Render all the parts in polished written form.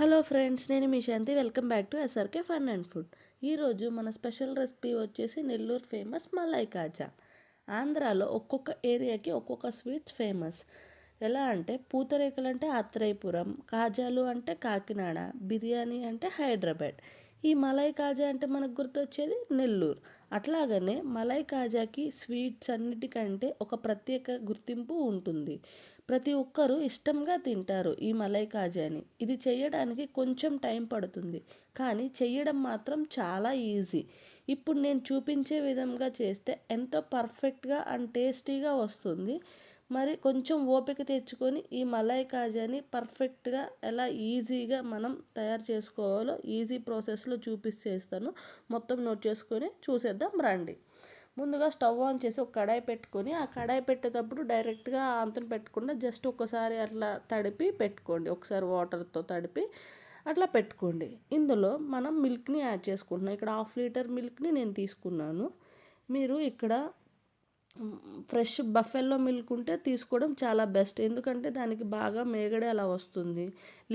Hello friends, నేను మీ Shanthi. Welcome back to SRK fun and food. ఈరోజు మన స్పెషల్ రెసిపీ వచ్చేసి నెల్లూరు ఫేమస్ మలై కాజా. ఆంధ్రాలో ఒక్కొక్క ఏరియాకి ఒక్కొక్క స్వీట్స్ ఫేమస్. ఎలా అంటే పూతరేకులు అంటే ఆత్రేయపురం, కాజాలు అంటే కాకినాడ, బిర్యానీ అంటే హైదరాబాద్. ఈ మలై కాజా అంటే మనకు గుర్తొచ్చేది నెల్లూరు. అట్లాగనే మలై కాజాకి స్వీట్స్ అన్నిటికంటే ఒక ప్రత్యేక గుర్తింపు ఉంటుంది. ప్రతి ఒక్కరూ ఇష్టంగా తింటారు ఈ మలై కాజాని. ఇది చేయడానికి కొంచెం టైం పడుతుంది, కానీ చేయడం మాత్రం చాలా ఈజీ. ఇప్పుడు నేను చూపించే విధంగా చేస్తే ఎంతో పర్ఫెక్ట్గా అండ్ టేస్టీగా వస్తుంది. మరి కొంచెం ఓపిక తెచ్చుకొని ఈ మలై కాజాని పర్ఫెక్ట్గా ఎలా ఈజీగా మనం తయారు చేసుకోవాలో ఈజీ ప్రాసెస్లో చూపిస్తేస్తాను. మొత్తం నోట్ చేసుకొని చూసేద్దాం రండి. ముందుగా స్టవ్ ఆన్ చేసి ఒక కడాయి పెట్టుకొని, ఆ కడాయి పెట్టేటప్పుడు డైరెక్ట్గా అంతను పెట్టకుండా జస్ట్ ఒకసారి అట్లా తడిపి పెట్టుకోండి. ఒకసారి వాటర్తో తడిపి అట్లా పెట్టుకోండి. ఇందులో మనం మిల్క్ని యాడ్ చేసుకుంటున్నాం. ఇక్కడ 1/2 లీటర్ మిల్క్ని నేను తీసుకున్నాను. మీరు ఇక్కడ ఫ్రెష్ బఫెల్లో మిల్క్ ఉంటే తీసుకోవడం చాలా బెస్ట్, ఎందుకంటే దానికి బాగా మేగడే అలా వస్తుంది.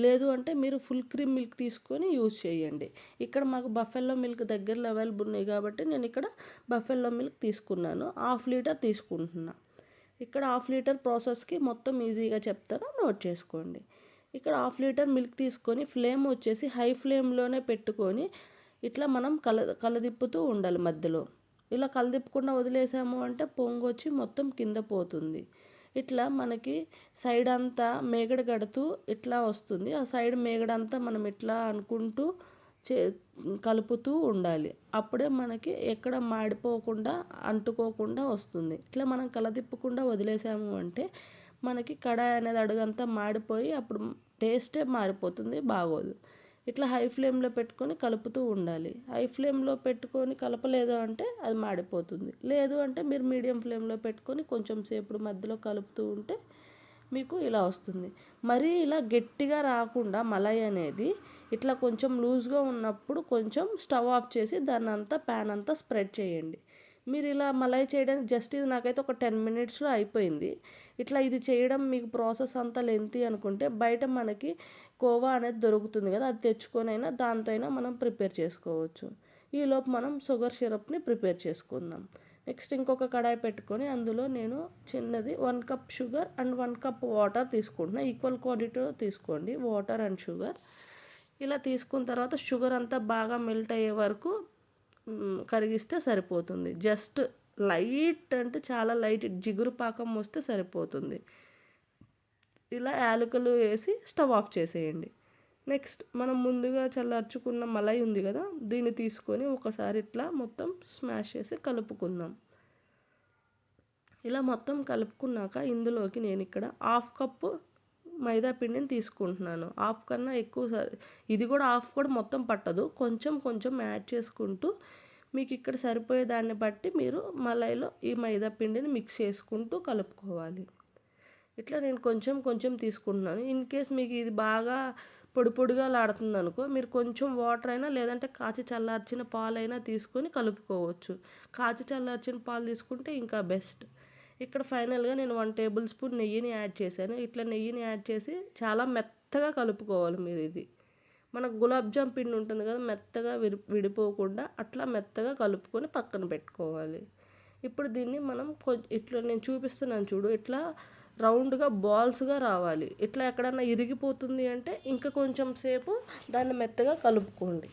లేదు అంటే మీరు ఫుల్ క్రీమ్ మిల్క్ తీసుకొని యూజ్ చేయండి. ఇక్కడ మాకు బఫెల్లో మిల్క్ దగ్గరలో అవైలబుల్ ఉన్నాయి కాబట్టి నేను ఇక్కడ బఫెల్లో మిల్క్ తీసుకున్నాను. 1/2 లీటర్ తీసుకుంటున్నా. ఇక్కడ 1/2 లీటర్ ప్రాసెస్కి మొత్తం ఈజీగా చెప్తాను, నోట్ చేసుకోండి. ఇక్కడ 1/2 లీటర్ మిల్క్ తీసుకొని ఫ్లేమ్ వచ్చేసి హై ఫ్లేమ్లోనే పెట్టుకొని ఇట్లా మనం కలదిప్పుతూ ఉండాలి మధ్యలో. ఇలా కలదిప్పకుండా వదిలేసాము అంటే పొంగొచ్చి మొత్తం కింద పోతుంది. ఇట్లా మనకి సైడ్ అంతా మేగడ కడుతూ ఇట్లా వస్తుంది. ఆ సైడ్ మేగడంతా మనం ఇట్లా అనుకుంటూ కలుపుతూ ఉండాలి. అప్పుడే మనకి ఎక్కడ మాడిపోకుండా అంటుకోకుండా వస్తుంది. ఇట్లా మనం కలదిప్పకుండా వదిలేసాము అంటే మనకి కడాయి అనేది అడుగంతా మాడిపోయి అప్పుడు టేస్టే మారిపోతుంది, బాగోదు. ఇట్లా హై ఫ్లేమ్లో పెట్టుకొని కలుపుతూ ఉండాలి. హై ఫ్లేమ్లో పెట్టుకొని కలపలేదు అంటే అది మాడిపోతుంది. లేదు అంటే మీరు మీడియం ఫ్లేమ్లో పెట్టుకొని కొంచెం సేపు మధ్యలో కలుపుతూ ఉంటే మీకు ఇలా వస్తుంది. మరీ ఇలా గట్టిగా రాకుండా మలై అనేది ఇట్లా కొంచెం లూజ్గా ఉన్నప్పుడు కొంచెం స్టవ్ ఆఫ్ చేసి దాన్ని అంతా ప్యాన్ అంతా స్ప్రెడ్ చేయండి. మీరు ఇలా మలై చేయడానికి జస్ట్ ఇది నాకైతే ఒక 10 మినిట్స్లో అయిపోయింది. ఇట్లా ఇది చేయడం మీకు ప్రాసెస్ అంతా లెంతీ అనుకుంటే బయట మనకి కోవా అనేది దొరుకుతుంది కదా, అది తెచ్చుకొనైనా దాంతో అయినా మనం ప్రిపేర్ చేసుకోవచ్చు. ఈలోపు మనం షుగర్ సిరప్ని ప్రిపేర్ చేసుకుందాం. నెక్స్ట్ ఇంకొక కడాయి పెట్టుకొని అందులో నేను చిన్నది 1 cup sugar and 1 cup water తీసుకుంటున్నా. ఈక్వల్ క్వాంటిటీలో తీసుకోండి వాటర్ అండ్ షుగర్. ఇలా తీసుకున్న తర్వాత షుగర్ అంతా బాగా మెల్ట్ అయ్యే వరకు కరిగిస్తే సరిపోతుంది. జస్ట్ లైట్ అంటే చాలా లైట్ జిగురు పాకం వస్తే సరిపోతుంది. ఇలా యాలకులు వేసి స్టవ్ ఆఫ్ చేసేయండి. నెక్స్ట్ మనం ముందుగా చల్లార్చుకున్న మలై ఉంది కదా, దీన్ని తీసుకొని ఒకసారి ఇట్లా మొత్తం స్మాష్ చేసి కలుపుకుందాం. ఇలా మొత్తం కలుపుకున్నాక ఇందులోకి నేను ఇక్కడ 1/2 కప్పు మైదా పిండిని తీసుకుంటున్నాను. 1/2 కన్నా ఎక్కువ, ఇది కూడా 1/2 కూడా మొత్తం పట్టదు, కొంచెం కొంచెం యాడ్ చేసుకుంటూ మీకు ఇక్కడ సరిపోయే దాన్ని బట్టి మీరు మలైలో ఈ మైదా పిండిని మిక్స్ చేసుకుంటూ కలుపుకోవాలి. ఇట్లా నేను కొంచెం కొంచెం తీసుకుంటున్నాను. ఇన్ కేస్ మీకు ఇది బాగా పొడి పొడిగా లాడుతుంది అనుకో, మీరు కొంచెం వాటర్ అయినా లేదంటే కాచి చల్లార్చిన పాలైనా తీసుకొని కలుపుకోవచ్చు. కాచి చల్లార్చిన పాలు తీసుకుంటే ఇంకా బెస్ట్. ఇక్కడ ఫైనల్గా నేను 1 టేబుల్ స్పూన్ నెయ్యిని యాడ్ చేశాను. ఇట్లా నెయ్యిని యాడ్ చేసి చాలా మెత్తగా కలుపుకోవాలి మీరు. ఇది మనకు గులాబ్ జామ్ పిండి ఉంటుంది కదా, మెత్తగా విడిపోకుండా అట్లా మెత్తగా కలుపుకొని పక్కన పెట్టుకోవాలి. ఇప్పుడు దీన్ని మనం ఇట్లా నేను చూపిస్తున్నాను చూడు, ఇట్లా రౌండ్గా బాల్స్గా రావాలి. ఇట్లా ఎక్కడన్నా ఇరిగిపోతుంది అంటే ఇంకా కొంచెం సేపు దాన్ని మెత్తగా కలుపుకోండి.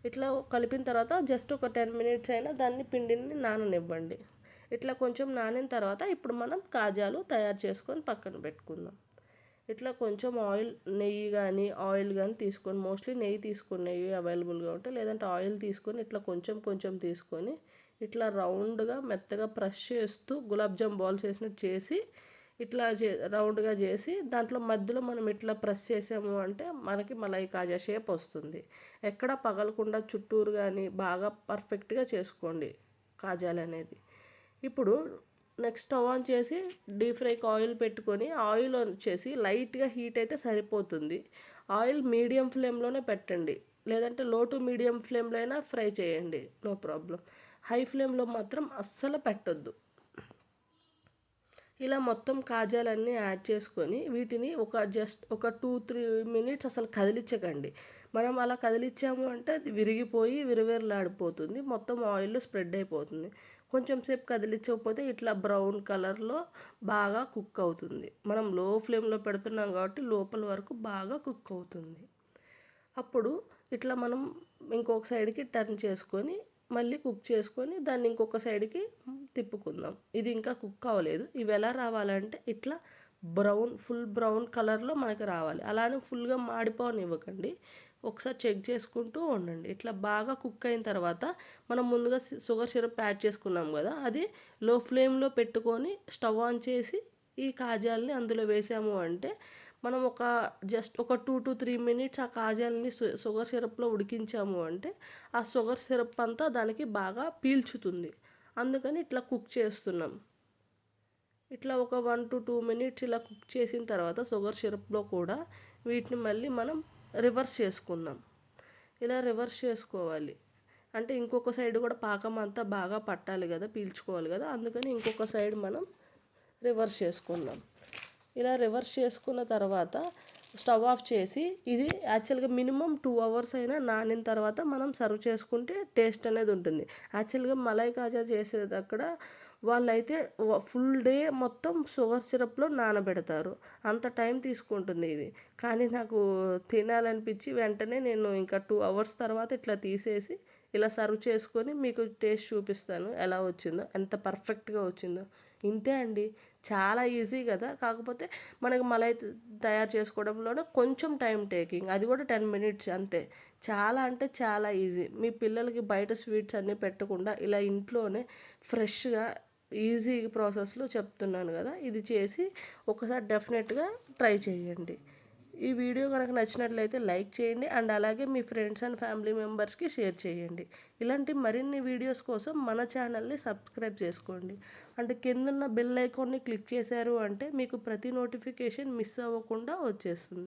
ఇట్లా కలిపిన తర్వాత జస్ట్ ఒక 10 మినిట్స్ అయినా దాన్ని పిండిని నాననివ్వండి. ఇట్లా కొంచెం నానిన తర్వాత ఇప్పుడు మనం కాజాలు తయారు చేసుకొని పక్కన పెట్టుకుందాం. ఇట్లా కొంచెం నెయ్యి కానీ ఆయిల్ కానీ తీసుకొని, మోస్ట్లీ నెయ్యి తీసుకొని, నెయ్యి అవైలబుల్గా ఉంటే, లేదంటే ఆయిల్ తీసుకొని ఇట్లా కొంచెం కొంచెం తీసుకొని ఇట్లా రౌండ్గా మెత్తగా ప్రెస్ చేస్తూ గులాబ్ జామ్ బాల్స్ వేసినట్టు చేసి ఇట్లా రౌండ్గా చేసి దాంట్లో మధ్యలో మనం ఇట్లా ప్రెస్ చేసాము అంటే మనకి మలై కాజా షేప్ వస్తుంది. ఎక్కడ పగలకుండా చుట్టూరు కానీ బాగా పర్ఫెక్ట్గా చేసుకోండి కాజాలు అనేది. ఇప్పుడు నెక్స్ట్ స్టవ్ ఆన్ చేసి డీప్ ఫ్రైకి ఆయిల్ పెట్టుకొని, ఆయిల్ వచ్చేసి లైట్గా హీట్ అయితే సరిపోతుంది. ఆయిల్ మీడియం ఫ్లేమ్లోనే పెట్టండి, లేదంటే లో టు మీడియం ఫ్లేమ్లో అయినా ఫ్రై చేయండి, నో ప్రాబ్లం. హై ఫ్లేమ్లో మాత్రం అస్సలు పెట్టొద్దు. ఇలా మొత్తం కాజాలన్నీ యాడ్ చేసుకొని వీటిని జస్ట్ ఒక 2-3 మినిట్స్ అసలు కదిలించకండి. మనం అలా కదిలించాము అంటే అది విరిగిపోయి విరవిరలాడిపోతుంది, మొత్తం ఆయిల్ స్ప్రెడ్ అయిపోతుంది. కొంచెం సేపు కదిలించకపోతే ఇట్లా బ్రౌన్ కలర్లో బాగా కుక్ అవుతుంది. మనం లో ఫ్లేమ్లో పెడుతున్నాం కాబట్టి లోపల వరకు బాగా కుక్ అవుతుంది. అప్పుడు ఇట్లా మనం ఇంకొక సైడ్కి టర్న్ చేసుకొని మళ్ళీ కుక్ చేసుకొని దాన్ని ఇంకొక సైడ్కి తిప్పుకుందాం. ఇది ఇంకా కుక్ అవ్వలేదు. ఇవి ఎలా రావాలంటే ఇట్లా ఫుల్ బ్రౌన్ కలర్లో మనకి రావాలి. అలానే ఫుల్గా మాడిపోనివ్వకండి, ఒకసారి చెక్ చేసుకుంటూ ఉండండి. ఇట్లా బాగా కుక్ అయిన తర్వాత మనం ముందుగా షుగర్ సిరప్ యాడ్ చేసుకున్నాం కదా, అది లో ఫ్లేమ్లో పెట్టుకొని స్టవ్ ఆన్ చేసి ఈ కాజాలని అందులో వేసాము అంటే మనం జస్ట్ ఒక 2-3 మినిట్స్ ఆ కాజాలని షుగర్ సిరప్లో ఉడికించాము అంటే ఆ షుగర్ సిరప్ అంతా దానికి బాగా పీల్చుతుంది. అందుకని ఇట్లా కుక్ చేస్తున్నాం. ఇట్లా ఒక 1-2 మినిట్స్ ఇలా కుక్ చేసిన తర్వాత షుగర్ సిరప్లో కూడా వీటిని మళ్ళీ మనం రివర్స్ చేసుకుందాం. ఇలా రివర్స్ చేసుకోవాలి అంటే ఇంకొక సైడ్ కూడా పాకం అంతా బాగా పట్టాలి కదా, పీల్చుకోవాలి కదా, అందుకని ఇంకొక సైడ్ మనం రివర్స్ చేసుకుందాం. ఇలా రివర్స్ చేసుకున్న తర్వాత స్టవ్ ఆఫ్ చేసి ఇది యాక్చువల్గా మినిమం 2 అవర్స్ అయినా నానిన తర్వాత మనం సర్వ్ చేసుకుంటే టేస్ట్ అనేది ఉంటుంది. యాక్చువల్గా మలై కాజా చేసేది అక్కడ వాళ్ళైతే ఫుల్ డే మొత్తం షుగర్ సిరప్లో నానబెడతారు, అంత టైం తీసుకుంటుంది ఇది. కానీ నాకు తినాలనిపించి వెంటనే నేను ఇంకా 2 అవర్స్ తర్వాత ఇట్లా తీసేసి ఇలా సర్వ్ చేసుకొని మీకు టేస్ట్ చూపిస్తాను ఎలా వచ్చిందో, ఎంత పర్ఫెక్ట్గా వచ్చిందో. ఇంతే అండి, చాలా ఈజీ కదా. కాకపోతే మనకి మలై తయారు చేసుకోవడంలోనే కొంచెం టైం టేకింగ్, అది కూడా 10 మినిట్స్ అంతే. చాలా అంటే చాలా ఈజీ. మీ పిల్లలకి బయట స్వీట్స్ అన్నీ పెట్టకుండా ఇలా ఇంట్లోనే ఫ్రెష్గా ఈజీ ప్రాసెస్లో చెప్తున్నాను కదా, ఇది చేసి ఒకసారి డెఫినెట్గా ట్రై చేయండి. ఈ వీడియో కనుక నచ్చినట్లయితే లైక్ చేయండి అండ్ అలాగే మీ ఫ్రెండ్స్ అండ్ ఫ్యామిలీ మెంబర్స్కి షేర్ చేయండి. ఇలాంటి మరిన్ని వీడియోస్ కోసం మన ఛానల్ని సబ్స్క్రైబ్ చేసుకోండి అండ్ కిందున్న బెల్ ఐకాన్ని క్లిక్ చేశారు అంటే మీకు ప్రతి నోటిఫికేషన్ మిస్ అవ్వకుండా వచ్చేస్తుంది.